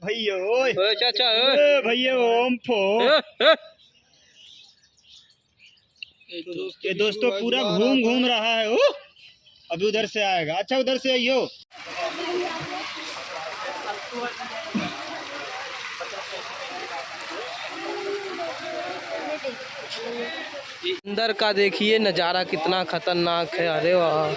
भैया चाचा भैया ओम फो। ये दोस्तों पूरा घूम रहा है। अभी उधर से आएगा। अच्छा उधर से आइयो। अंदर का देखिए नज़ारा कितना खतरनाक है। अरे वाह,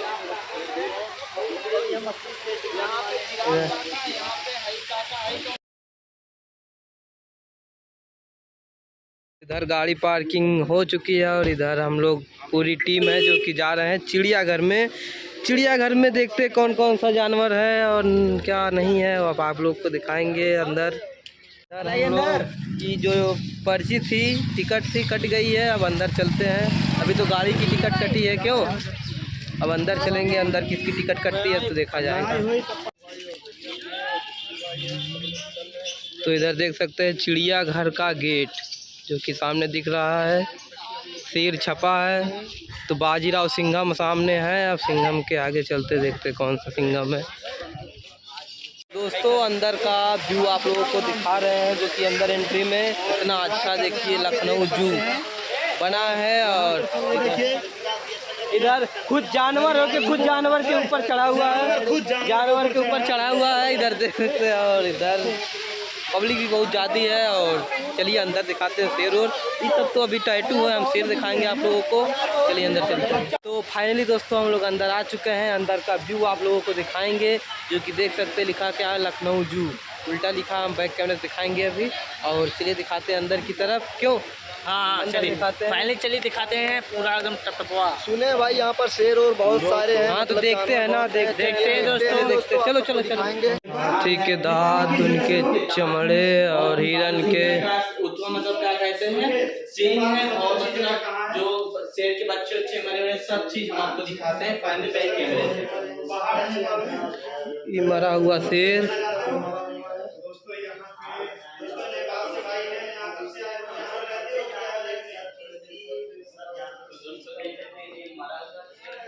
इधर गाड़ी पार्किंग हो चुकी है और इधर हम लोग पूरी टीम है जो कि जा रहे हैं चिड़ियाघर में। चिड़ियाघर में देखते कौन कौन सा जानवर है और क्या नहीं है, अब आप लोग को दिखाएंगे। अंदर की जो पर्ची थी, टिकट थी, कट गई है। अब अंदर चलते हैं। अभी तो गाड़ी की टिकट कटी है, क्यों? अब अंदर चलेंगे, अंदर किसकी टिकट कटती है तो देखा जाएगा। तो इधर देख सकते हैं चिड़ियाघर का गेट जो कि सामने दिख रहा है। शेर छपा है, तो बाजीराव सिंघम सामने है। अब सिंघम के आगे चलते देखते कौन सा सिंघम है। दोस्तों अंदर का व्यू आप लोगों को दिखा रहे हैं जो कि अंदर एंट्री में इतना अच्छा देखिए लखनऊ जू बना है। और इधर खुद जानवर हो के खुद जानवर के ऊपर चढ़ा हुआ है, जानवर के ऊपर चढ़ा हुआ है, इधर देख सकते हैं। और इधर पब्लिक भी बहुत ज़्यादा है। और चलिए अंदर दिखाते हैं शेर। और ये सब तो अभी टैटू है, हम शेर दिखाएंगे आप लोगों को। चलिए अंदर चलते हैं। तो फाइनली दोस्तों हम लोग अंदर आ चुके हैं। अंदर का व्यू आप लोगों को दिखाएंगे जो कि देख सकते हैं, लिखा क्या है लखनऊ जू, उल्टा लिखा। हम बैक कैमरे से दिखाएंगे अभी। और चलिए दिखाते हैं अंदर की तरफ, क्यों? हाँ चलिए फाइनली चलिए दिखाते हैं पूरा एकदम टपटपवा। सुने भाई यहाँ पर शेर और बहुत सारे हैं। हाँ तो देखते हैं ना, देखते हैं दोस्तों, देखते चलो चलो चलो। ठीक है, दांत उनके चमड़े और हिरन के मतलब क्या कहते हैं सीन है। और जो शेर के बच्चे अच्छे मरे हुए सब चीज हम आपको दिखाते हैं फाइनली बैक कैमरे से। ये मरा हुआ शेर।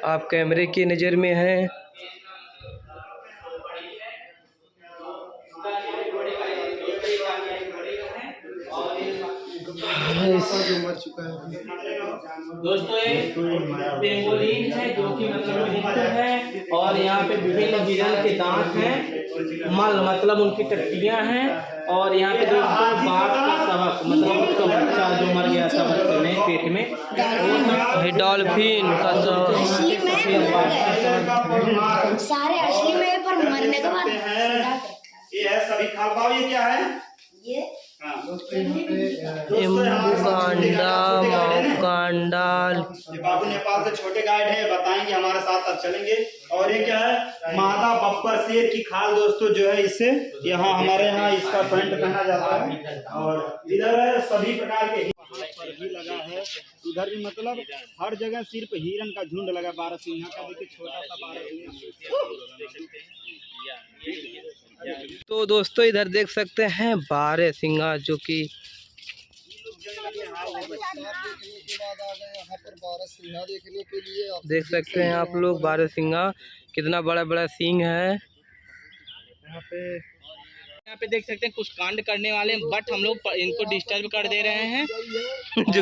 आप कैमरे की नज़र में हैं। दोस्तों ये पेंगोलिन है जो कि मतलब मित्र है। और यहाँ पे विभिन्न हिरन के दांत हैं, मल मतलब उनकी टट्टियां हैं। और यहाँ पे दोस्तों बाघ का सबक मतलब उसका बच्चा जो मर गया था बच्चे में पेट में, डॉल्फिन का सारे असली में पर मरने के बाद ये है सभी खा पाओ। ये क्या है? ये बाबू नेपाल से छोटे गाइड है, बताएंगे हमारे साथ अब चलेंगे। और ये क्या है? मादा बब्बर शेर की खाल दोस्तों जो है, इससे यहाँ हमारे यहाँ इसका पैंट पहना जाता है। और इधर है सभी प्रकार के भी लगा है। इधर भी मतलब हर जगह सिर्फ हिरन का झुंड लगा। बारहसिंघा का देखिए छोटा सा बारहसिंघा। तो दोस्तों इधर देख सकते हैं बारहसिंघा जो कि देख सकते हैं आप लोग। बारहसिंघा कितना बड़ा बड़ा सींग है। यहाँ पे देख सकते हैं कुछ कांड करने वाले, बट हम लोग इनको डिस्टर्ब कर दे रहे हैं।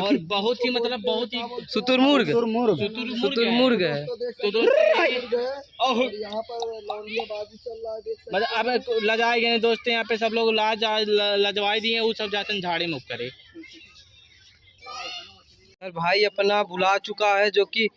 और बहुत ही मतलब बहुत ही शुतुरमुर्ग है। तो यहाँ पर लौंडियाबाजी चल रहा है। मतलब अब लजाए गए दोस्तों, यहाँ पे सब लोग लजवाई दिए, वो सब जाते हैं झाड़ी मुख करे। भाई अपना बुला चुका है जो कि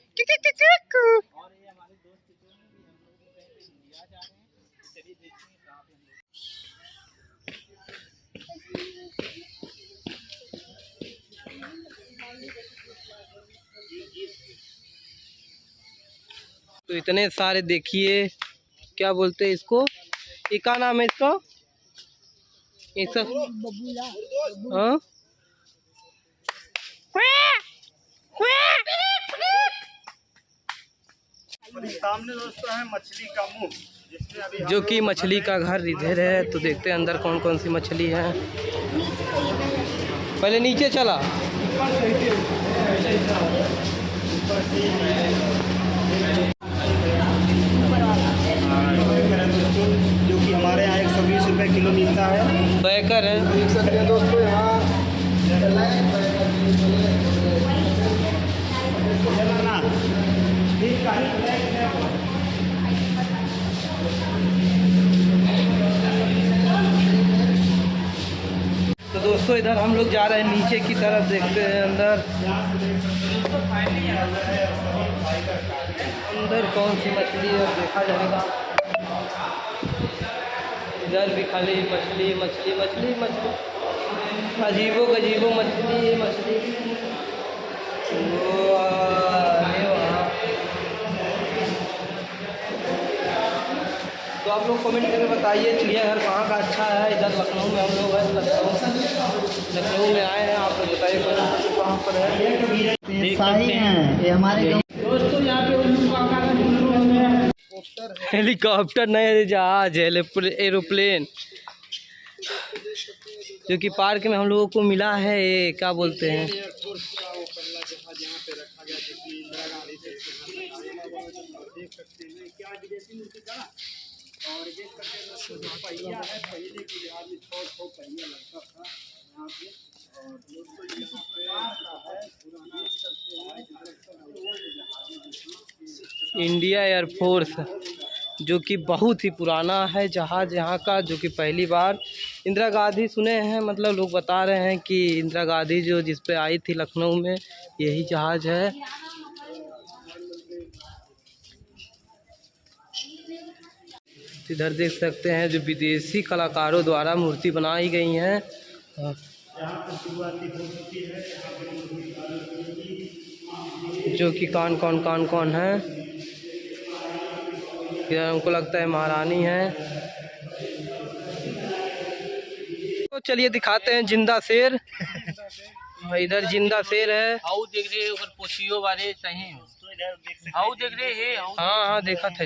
तो इतने सारे देखिए, क्या बोलते हैं इसको, ये क्या नाम है इसका? ये सब हाँ सामने दोस्तों है मछली का मुंह, जो कि मछली का घर इधर है। तो देखते हैं अंदर कौन कौन सी मछली है। पहले नीचे चला। जो कि हमारे यहाँ 120 रुपये किलो मिलता है। बैकर है। देख सकते हैं दोस्तों यहाँ तो दोस्तों इधर हम लोग जा रहे हैं नीचे की तरफ, देखते हैं अंदर कौन सी मछली है देखा जाएगा। इधर भी खाली मछली मछली मछली मछली, अजीबो गजीबो मछली मछली। तो आप लोग कमेंट करके बताइए चिड़ियाघर कहाँ का अच्छा है। इधर लखनऊ में हम लोग हैं, लखनऊ में आए हैं। आप लोग बताइए कहाँ पर है। शाही हैं ये हमारे दोस्तों यहाँ पे उल्लू काका का हेलीकॉप्टर नहीं, जहाज है, एरोप्लेन, जो कि पार्क में हम लोगों को मिला है। ये क्या बोलते हैं, इंडिया एयरफोर्स, जो कि बहुत ही पुराना है जहाज़ यहाँ का, जो कि पहली बार इंदिरा गांधी सुने हैं, मतलब लोग बता रहे हैं कि इंदिरा गांधी जो जिस पे आई थी लखनऊ में, यही जहाज़ है। इधर देख सकते हैं जो विदेशी कलाकारों द्वारा मूर्ति बनाई गई हैं, जो कि कौन है। इधर हमको लगता है महारानी है। तो चलिए दिखाते हैं जिंदा शेर। इधर जिंदा शेर है। आओ देख रहे ऊपर पोछियो वाले सही आओ देख रहे हैं। हाँ देखा था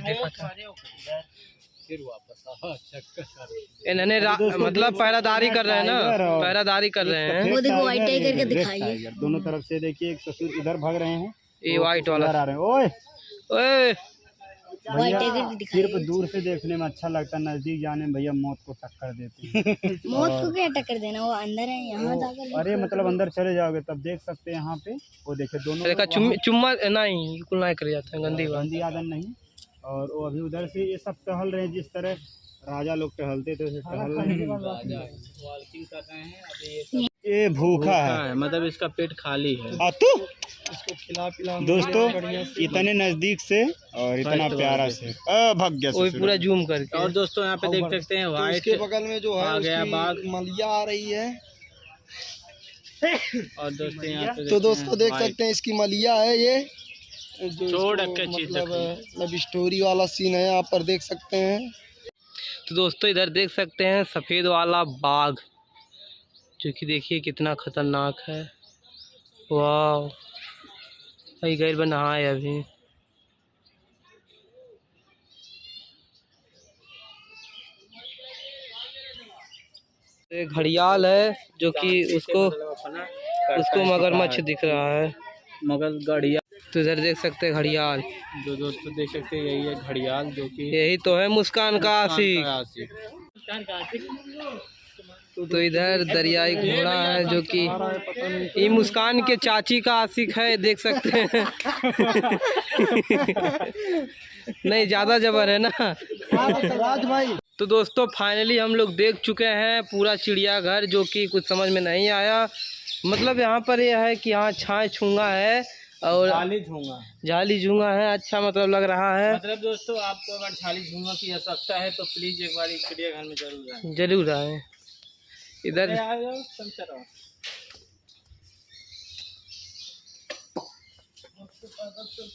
इन्होंने मतलब पहरादारी कर रहे हैं ना, पहरादारी कर रहे हैं। वो देखो व्हाइट टाइगर के दिखाइए। दोनों तरफ से देखिए, एक ससुर इधर भाग रहे हैं, ये व्हाइट वाला आ रहे हैं। ओए ओए व्हाइट टाइगर की दिखाइए। सिर्फ दूर से देखने में अच्छा लगता है, नजदीक जाने में भैया मौत को टक्कर देती है। मौत को क्या टक्कर देना, वो अंदर है, यहाँ जाकर। अरे मतलब अंदर चले जाओगे तब देख सकते हैं। यहाँ पे वो देखे दोनों देखा चुम्मा नहीं, बिल्कुल नहीं कर जाता है, गंदी आदत नहीं। और वो अभी उधर से ये सब टहल रहे हैं, जिस तरह राजा लोग टहलते थे टहल रहे हैं। ये भूखा है, मतलब इसका पेट खाली है। तू इसको खिला पिला दोस्तों इतने नजदीक से और इतना प्यारा से भाग गया वो पूरा जूम करके। और दोस्तों यहाँ पे देख सकते हैं व्हाइट के बगल में जो है आ गया बाघ, मलिया आ रही है। और दोस्तों यहाँ पे तो दोस्तों देख सकते हैं इसकी मलिया है, ये जो छोड़ मतलब स्टोरी वाला सीन है, यहाँ पर देख सकते हैं। तो दोस्तों इधर देख सकते हैं सफ़ेद वाला बाघ, जो कि देखिए कितना खतरनाक है। वाह, भाई गैर बना है अभी। एक घड़ियाल है, जो कि उसको मगरमच्छ दिख रहा है, मगर घड़ियाल। तो इधर देख सकते हैं घड़ियाल, जो दोस्तों देख सकते हैं यही है घड़ियाल, जो कि यही तो है मुस्कान का आशिक। तो इधर दरियाई घोड़ा है, जो कि ये मुस्कान के चाची का आशिक है, देख सकते हैं। नहीं ज़्यादा जबर है ना राज भाई। तो दोस्तों फाइनली हम लोग देख चुके हैं पूरा चिड़ियाघर, जो कि कुछ समझ में नहीं आया। मतलब यहाँ पर यह है कि यहाँ छाए छूंगा है और झाली झूंगा है, अच्छा मतलब लग रहा है। मतलब दोस्तों आपको अगर झाली झूंगा की आवश्यकता है तो प्लीज एक बार चिड़ियाघर में जरूर आए। इधर